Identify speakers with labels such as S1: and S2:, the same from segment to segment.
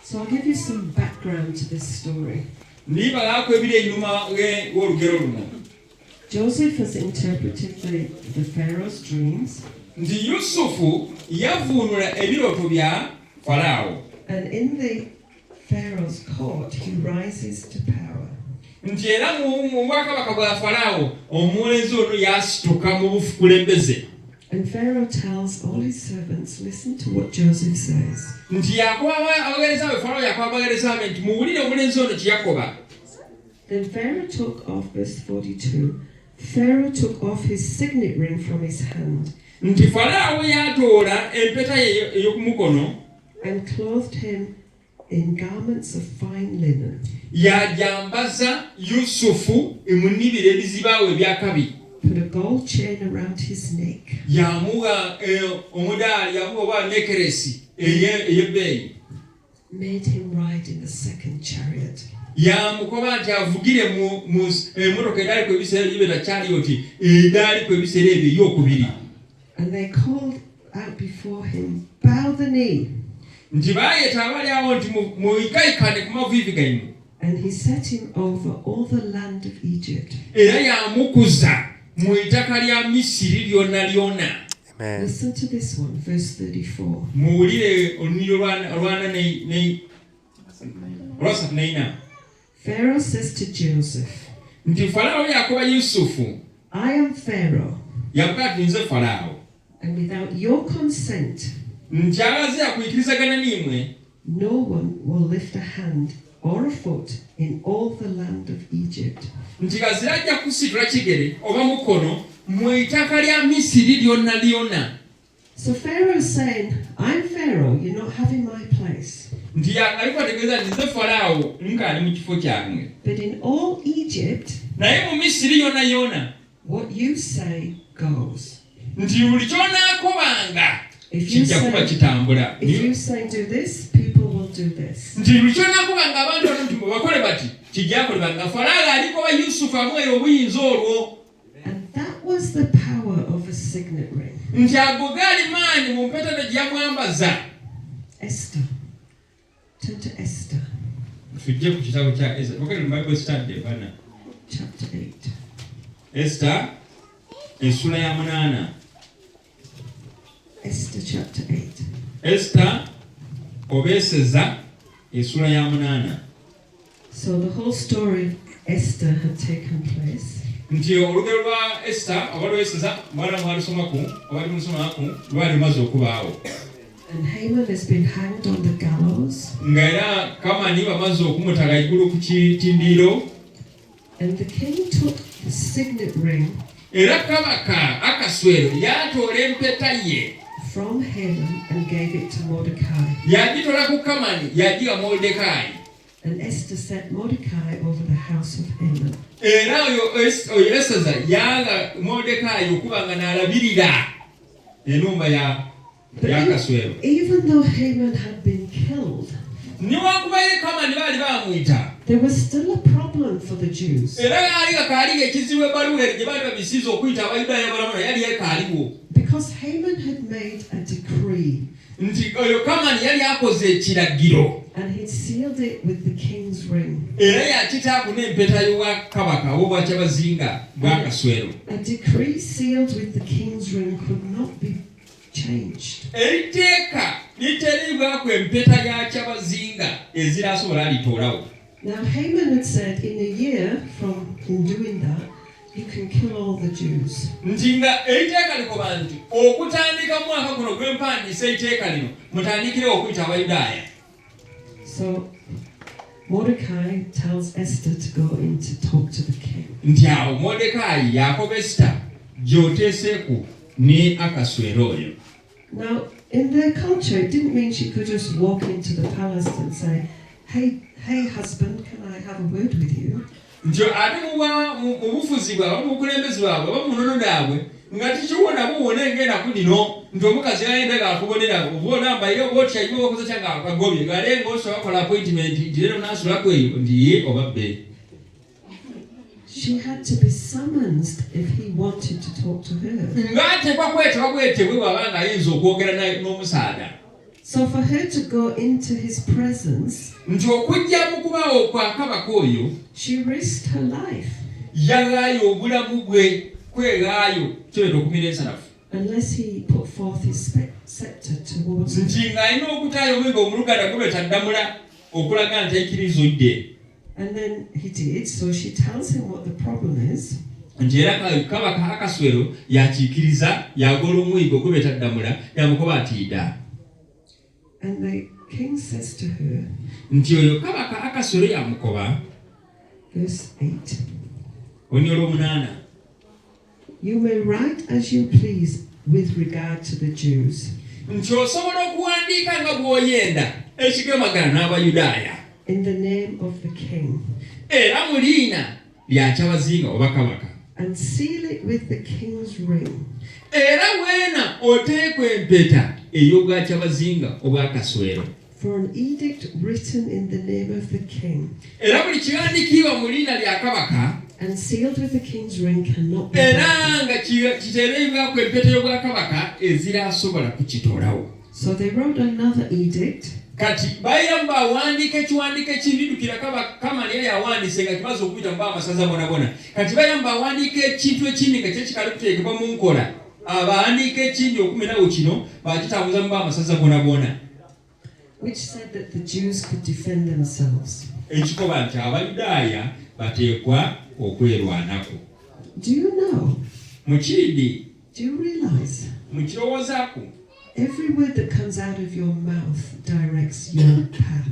S1: So I'll give you some background to this story. Joseph has interpreted the Pharaoh's dreams. And in the Pharaoh's court, he rises to power. And Pharaoh tells all his servants, listen to what Joseph says. Then Pharaoh took off, verse 42, Pharaoh took off his signet ring from his hand and clothed him in garments of fine linen. Put a gold chain around his neck. Made him ride in the second chariot. And they called out before him, bow the knee. And he set him over all the land of Egypt. Amen. Listen to this one, verse 34. Pharaoh says to Joseph, I am Pharaoh, and without your consent, no one will lift a hand or a foot in all the land of Egypt. So Pharaoh is saying, I'm Pharaoh, you're not having my place. But in all Egypt, what you say goes. If you say do this, people will do this. And that was the power of a signet ring. Esther. Turn to Esther. Chapter 8.
S2: Esther,
S1: Esther chapter 8.
S2: Esther obeseza esura ya 8.
S1: So the whole story of Esther had taken place.
S2: Nti olugero lwa Esther abalweseza mwana mwalusomako abali musomako lwali maze okubaawo.
S1: And Haman has been hanged on the gallows.
S2: Ngaera kama ni bamaze okumutala igulu ku kitindiro.
S1: And the king took the signet ring.
S2: Era kabaka akaswero yatoola empeta ye
S1: from Haman and gave it to Mordecai.
S2: Yagitola ku Kamani yagiwa Mordecai.
S1: And Esther set Mordecai over the house of Haman.
S2: Era oyo Esther yaga Mordecai okubanga n'alabirira enumba ya Kaswero.
S1: Even though Haman had been killed, there was still a problem for the Jews. Because Haman had made a decree. And he sealed it with the king's ring. A decree sealed with the king's ring could not be changed. Now Haman had said in a year from doing that, you can kill all the Jews. So Mordecai tells Esther to go in to talk to the king. Now, in their culture, it didn't mean she could just walk into the palace and say, hey husband, can I have a word with you? She had to be summoned if he wanted So for her to go into his presence,
S2: nti okujja mu kubaawo kwa kabaka oyo
S1: she risked her life.
S2: yalaayo obulamu bwe kwegaayo kyoleta okumira ensanafu
S1: Unless he put forth his scepter towards her.
S2: nti ng'alina okutaayo omwiga omuluganda gwe betaddamula okulaga nti aikiriza odde.
S1: And then he did, so she tells him what the problem is.
S2: nti era kabaka Akaswero yakiikiriza yagola omwiga gwe betaddamula yamukoba atiida.
S1: And the king says to her,
S2: nti oyo kabaka Akaswero yamukoba.
S1: verse 8,
S2: onyolo 8
S1: you may write as you please with regard to the Jews,
S2: nti osobola okuwandiika nga bw'oyenda ekigemagana n'Abayudaaya
S1: in the name of the king,
S2: era mu liina lya kyabazinga oba kabaka,
S1: and seal it with the king's ring.
S2: era weena oteekwa empeta ey'obwa kyabazinga obwa Kaswero.
S1: For an edict written in the name of the king
S2: era buli kiwandiikibwa mu liina lya kabaka
S1: and sealed with the king's ring cannot be
S2: era
S1: broken.
S2: nga kiteereddwako empeta y'obwa kabaka eziraasobola kukitoolawo.
S1: So they wrote another edict,
S2: kati bayiramu bawandiika ekiwandiiko ekindidukira Kamaliya yawandiise nga kimaze okuyita mu b'amasaza bonabona. Kati bayiramu bawandiika ekintu ekindi nga kyekikali kuteekebwa mu nkola. Abawandiika ekindi okuminawo kino bakitambuza mu b'amasaza bonabona.
S1: which said that the Jews could defend themselves.
S2: Ekikoba nti Abayudaaya bateekwa okwerwanako.
S1: Do you know?
S2: Mukiridi,
S1: Do you realize?
S2: mukirowoozaako
S1: Every word that comes out of your mouth directs your path.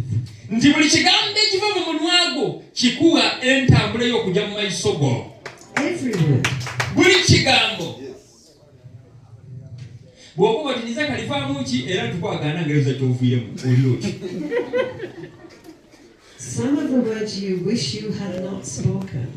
S2: nti buli kigambo ekiva mu munwa gwo kikuwa entambula y'okujja mu maiso go.
S1: Every word.
S2: Buli kigambo. Bw'okuba otiniza kalifaamu ki era tukwagana ngereza ky'oviiremu oli oti.
S1: Some of the words you wish you had not spoken